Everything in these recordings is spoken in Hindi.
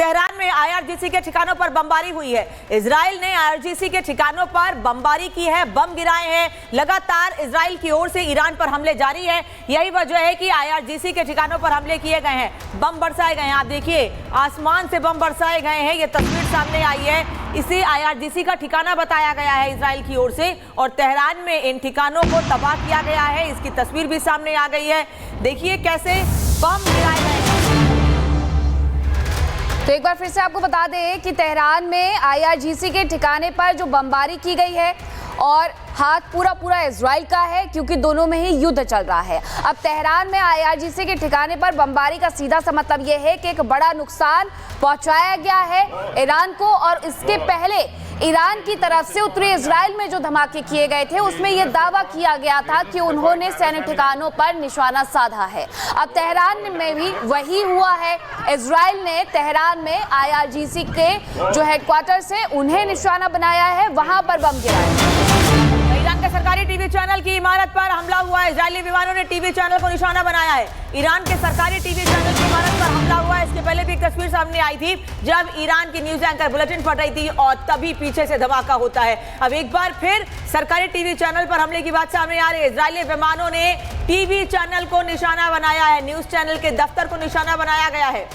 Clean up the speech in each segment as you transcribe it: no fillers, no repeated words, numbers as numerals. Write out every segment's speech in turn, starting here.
तेहरान में आईआरजीसी के ठिकानों पर बमबारी हुई है। इजराइल ने आईआरजीसी के ठिकानों पर बमबारी की है, बम गिराए हैं। लगातार इजराइल की ओर से ईरान पर हमले जारी है। यही वजह है कि आईआरजीसी के ठिकानों पर हमले किए गए हैं, बम बरसाए गए हैं। आप देखिए, आसमान से बम बरसाए गए हैं। ये तस्वीर सामने आई है। इसे आईआरजीसी का ठिकाना बताया गया है इजराइल की ओर से, और तेहरान में इन ठिकानों को तबाह किया गया है। इसकी तस्वीर भी सामने आ गई है। देखिए कैसे बम गिराए गए हैं। तो एक बार फिर से आपको बता दें कि तेहरान में आईआरजीसी के ठिकाने पर जो बमबारी की गई है, और हाथ पूरा इजराइल का है क्योंकि दोनों में ही युद्ध चल रहा है। अब तेहरान में आईआरजीसी के ठिकाने पर बमबारी का सीधा सा मतलब यह है कि एक बड़ा नुकसान पहुंचाया गया है ईरान को, और इसके पहले ईरान की तरफ से उत्तरी इजराइल में जो धमाके किए गए थे उसमें यह दावा किया गया था कि उन्होंने सैन्य ठिकानों पर निशाना साधा है। अब तेहरान में भी वही हुआ है। इजराइल ने तेहरान में आईआरजीसी के जो हेडक्वार्टर से उन्हें निशाना बनाया है, वहां पर बम गिराया। ईरान के सरकारी टीवी चैनल की इमारत पर हमला हुआ है। इजरायली विमानों ने टीवी चैनल को निशाना बनाया है। ईरान के सरकारी टीवी चैनल की इमारत पर हमला हुआ है। इसके पहले भी एक तस्वीर सामने आई थी जब ईरान की न्यूज एंकर बुलेटिन पढ़ रही थी और तभी पीछे से धमाका होता है। अब एक बार फिर सरकारी टीवी चैनल पर हमले की बात सामने आ रही है। इजरायली विमानों ने टीवी चैनल को निशाना बनाया है। न्यूज चैनल के दफ्तर को निशाना बनाया गया है।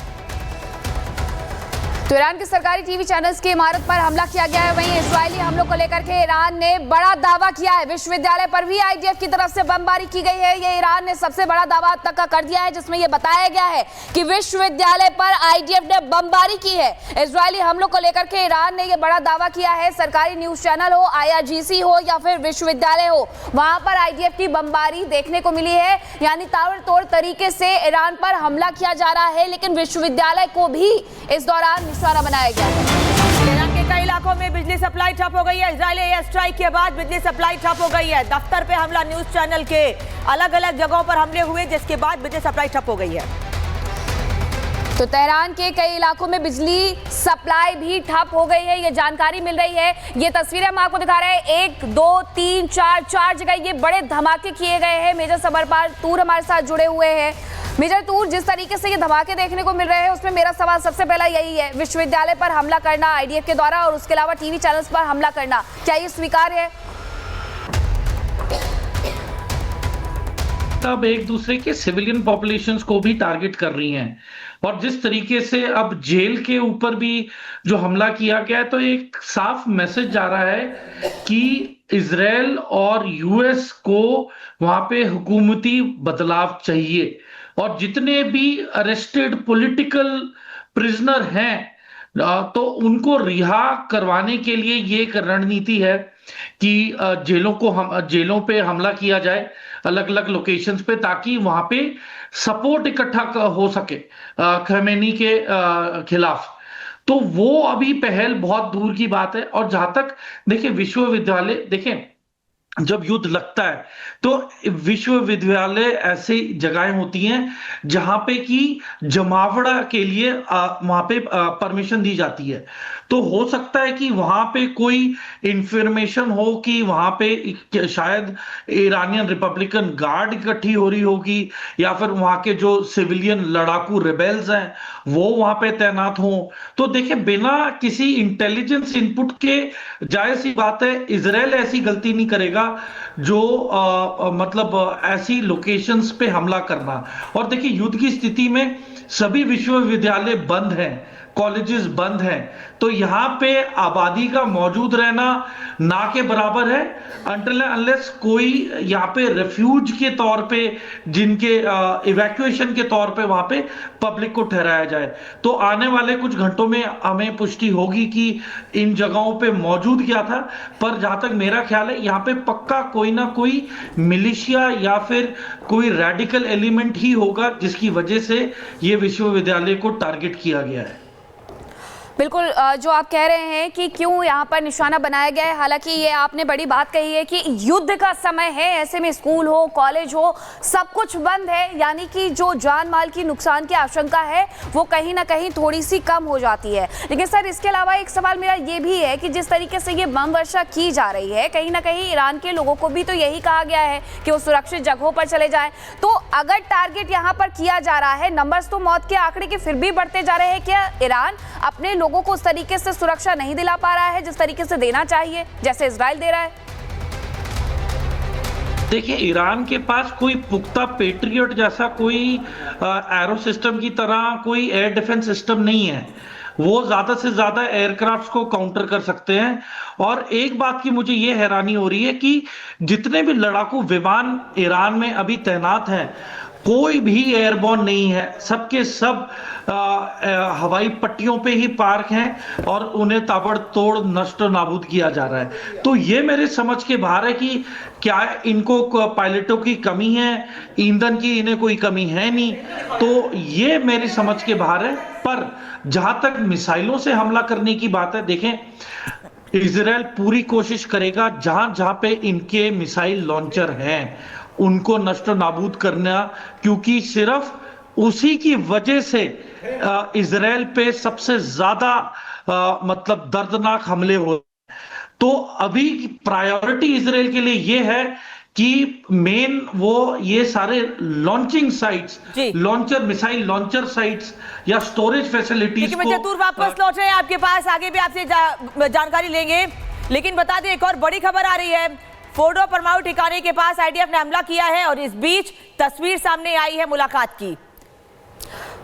तो ईरान के सरकारी टीवी चैनल्स की इमारत पर हमला किया गया है। वहीं इजरायली हमलों को लेकर के ईरान ने बड़ा दावा किया है। विश्वविद्यालय पर भी आईडीएफ की तरफ से बमबारी की गई है। ये ईरान ने सबसे बड़ा दावा तक का कर दिया है, जिसमें यह बताया गया है कि विश्वविद्यालय पर आईडीएफ ने बमबारी की है। इजरायली हमलों को लेकर के ईरान ने यह बड़ा दावा किया है। सरकारी न्यूज चैनल हो, आईआरजीसी हो या फिर विश्वविद्यालय हो, वहां पर आईडीएफ की बमबारी देखने को मिली है। यानी ताबड़तोड़ तरीके से ईरान पर हमला किया जा रहा है, लेकिन विश्वविद्यालय को भी इस दौरान निशाना बनाया गया है। ईरान के कई इलाकों में बिजली सप्लाई ठप हो गई है। इजरायली एयर स्ट्राइक के बाद बिजली सप्लाई ठप हो गई है। दफ्तर पे हमला, न्यूज चैनल के अलग अलग जगहों पर हमले हुए, जिसके बाद बिजली सप्लाई ठप हो गई है। तो तेहरान के कई इलाकों में बिजली सप्लाई भी ठप हो गई है, ये जानकारी मिल रही है। ये तस्वीरें हम आपको दिखा रहे हैं। 1 2 3 4 जगह ये बड़े धमाके किए गए हैं। मेजर सबरपाल तूर हमारे साथ जुड़े हुए हैं। मेजर तूर, जिस तरीके से ये धमाके देखने को मिल रहे हैं उसमें मेरा सवाल सबसे पहला यही है, विश्वविद्यालय पर हमला करना आईडीएफ के द्वारा और उसके अलावा टीवी चैनल्स पर हमला करना, क्या ये स्वीकार्य है? अब एक दूसरे के सिविलियन पॉपुलेशंस को भी टारगेट कर रही हैं, और जिस तरीके से अब जेल के ऊपर भी जो हमला किया गया है, तो एक साफ मैसेज जा रहा है कि इजराइल और यूएस को वहां पे हुकूमती बदलाव चाहिए, और जितने भी अरेस्टेड पॉलिटिकल प्रिजनर हैं तो उनको रिहा करवाने के लिए ये एक रणनीति है कि जेलों पे हमला किया जाए, अलग अलग लोकेशंस पे, ताकि वहां पे सपोर्ट इकट्ठा हो सके खमेनी के खिलाफ। तो वो अभी पहल बहुत दूर की बात है। और जहां तक देखिए विश्वविद्यालय, देखें जब युद्ध लगता है तो विश्वविद्यालय ऐसी जगहें होती हैं जहां पे कि जमावड़ा के लिए वहां पे परमिशन दी जाती है। तो हो सकता है कि वहां पे कोई इंफॉर्मेशन हो कि वहां पे शायद ईरानियन रिपब्लिकन गार्ड इकट्ठी हो रही होगी, या फिर वहां के जो सिविलियन लड़ाकू रिबेल्स हैं वो वहां पे तैनात हों। तो देखिए, बिना किसी इंटेलिजेंस इनपुट के जाहिर सी बात है इजराइल ऐसी गलती नहीं करेगा जो मतलब ऐसी लोकेशंस पे हमला करना। और देखिए, युद्ध की स्थिति में सभी विश्वविद्यालय बंद हैं, कॉलेजेस बंद हैं, तो यहां पे आबादी का मौजूद रहना ना के बराबर है, अनटिल अनलेस कोई यहाँ पे रेफ्यूज के तौर पे, जिनके इवैक्यूएशन के तौर पे वहां पे पब्लिक को ठहराया जाए। तो आने वाले कुछ घंटों में हमें पुष्टि होगी कि इन जगहों पे मौजूद क्या था। पर जहां तक मेरा ख्याल है, यहाँ पे पक्का कोई ना कोई मिलिशिया या फिर कोई रेडिकल एलिमेंट ही होगा जिसकी वजह से ये विश्वविद्यालय को टारगेट किया गया है। बिल्कुल, जो आप कह रहे हैं कि क्यों यहाँ पर निशाना बनाया गया है, हालांकि ये आपने बड़ी बात कही है कि युद्ध का समय है, ऐसे में स्कूल हो, कॉलेज हो, सब कुछ बंद है, यानी कि जो जान माल की नुकसान की आशंका है वो कहीं ना कहीं थोड़ी सी कम हो जाती है। लेकिन सर, इसके अलावा एक सवाल मेरा ये भी है कि जिस तरीके से ये बम वर्षा की जा रही है, कहीं ना कहीं ईरान के लोगों को भी तो यही कहा गया है कि वो सुरक्षित जगहों पर चले जाएं। तो अगर टारगेट यहाँ पर किया जा रहा है, नंबर्स तो मौत के आंकड़े के फिर भी बढ़ते जा रहे हैं, क्या ईरान अपने लोगों को उस तरीके से सुरक्षा नहीं दिला पा रहा है जिस तरीके से देना चाहिए, जैसे इजराइल दे रहा है? देखिए, ईरान के पास कोई पुख्ता पेट्रियट जैसा कोई एरो सिस्टम की तरह कोई एयर डिफेंस सिस्टम नहीं है। वो ज्यादा से ज्यादा एयरक्राफ्ट को काउंटर कर सकते हैं। और एक बात की मुझे ये हैरानी हो रही है कि जितने भी लड़ाकू विमान ईरान में अभी तैनात हैं, कोई भी एयरबॉर्न नहीं है, सबके सब हवाई पट्टियों पे ही पार्क हैं और उन्हें ताबड़तोड़ नष्ट नाबूद किया जा रहा है। तो ये मेरे समझ के बाहर है कि क्या इनको पायलटों की कमी है, ईंधन की इन्हें कोई कमी है नहीं, तो ये मेरी समझ के बाहर है। पर जहां तक मिसाइलों से हमला करने की बात है, देखें, इजराइल पूरी कोशिश करेगा जहां जहां पे इनके मिसाइल लॉन्चर हैं उनको नष्ट नाबूद करना, क्योंकि सिर्फ उसी की वजह से इजराइल पे सबसे ज्यादा मतलब दर्दनाक हमले हो। तो अभी प्रायोरिटी इजराइल के लिए ये है कि मेन वो ये सारे launching sites, launcher, missile launcher sites या स्टोरेज फैसिलिटीज को। जतूर वापस लौट रहे हैं आपके पास, आगे भी आपसे जानकारी लेंगे, लेकिन बता दें एक और बड़ी खबर आ रही है। फोर्डो परमाणु ठिकाने के पास आईडीएफ ने हमला किया है और इस बीच तस्वीर सामने आई है मुलाकात की।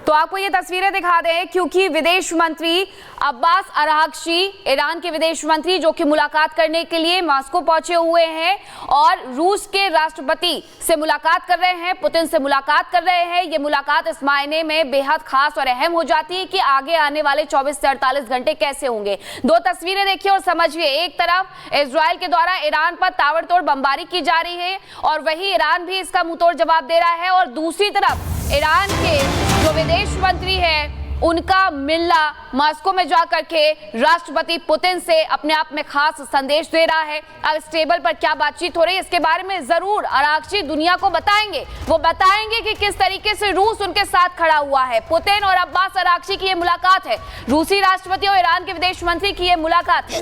तो आपको ये तस्वीरें दिखा दें, क्योंकि विदेश मंत्री अब्बास अरागची, ईरान के विदेश मंत्री जो कि मुलाकात करने के लिए मॉस्को पहुंचे हुए हैं और रूस के राष्ट्रपति से मुलाकात कर रहे हैं, पुतिन से मुलाकात कर रहे हैं। ये मुलाकात इस मायने में बेहद खास और अहम हो जाती है कि आगे आने वाले 24 से 48 घंटे कैसे होंगे। दो तस्वीरें देखिए और समझिए, एक तरफ इजराइल के द्वारा ईरान पर ताबड़तोड़ बमबारी की जा रही है और वही ईरान भी इसका मुंहतोड़ जवाब दे रहा है, और दूसरी तरफ ईरान के जो विदेश मंत्री है उनका मिलना मॉस्को में जाकर के राष्ट्रपति पुतिन से अपने आप में खास संदेश दे रहा है। अब इस टेबल पर क्या बातचीत हो रही है इसके बारे में जरूर अरागची दुनिया को बताएंगे। वो बताएंगे कि किस तरीके से रूस उनके साथ खड़ा हुआ है। पुतिन और अब्बास अरागची की ये मुलाकात है, रूसी राष्ट्रपति और ईरान के विदेश मंत्री की ये मुलाकात है।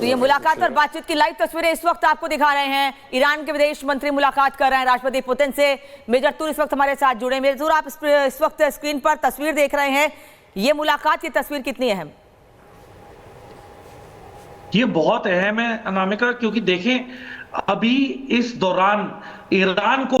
तो ये मुलाकात और बातचीत की लाइव तस्वीरें इस वक्त आपको दिखा रहे हैं। ईरान के विदेश मंत्री मुलाकात कर रहे हैं राष्ट्रपति पुतिन से। मेजर तूर इस वक्त हमारे साथ जुड़े। मेजर तूर, आप इस वक्त स्क्रीन पर तस्वीर देख रहे हैं, ये मुलाकात की तस्वीर कितनी अहम? ये बहुत अहम है अनामिका, क्योंकि देखें, अभी इस दौरान ईरान को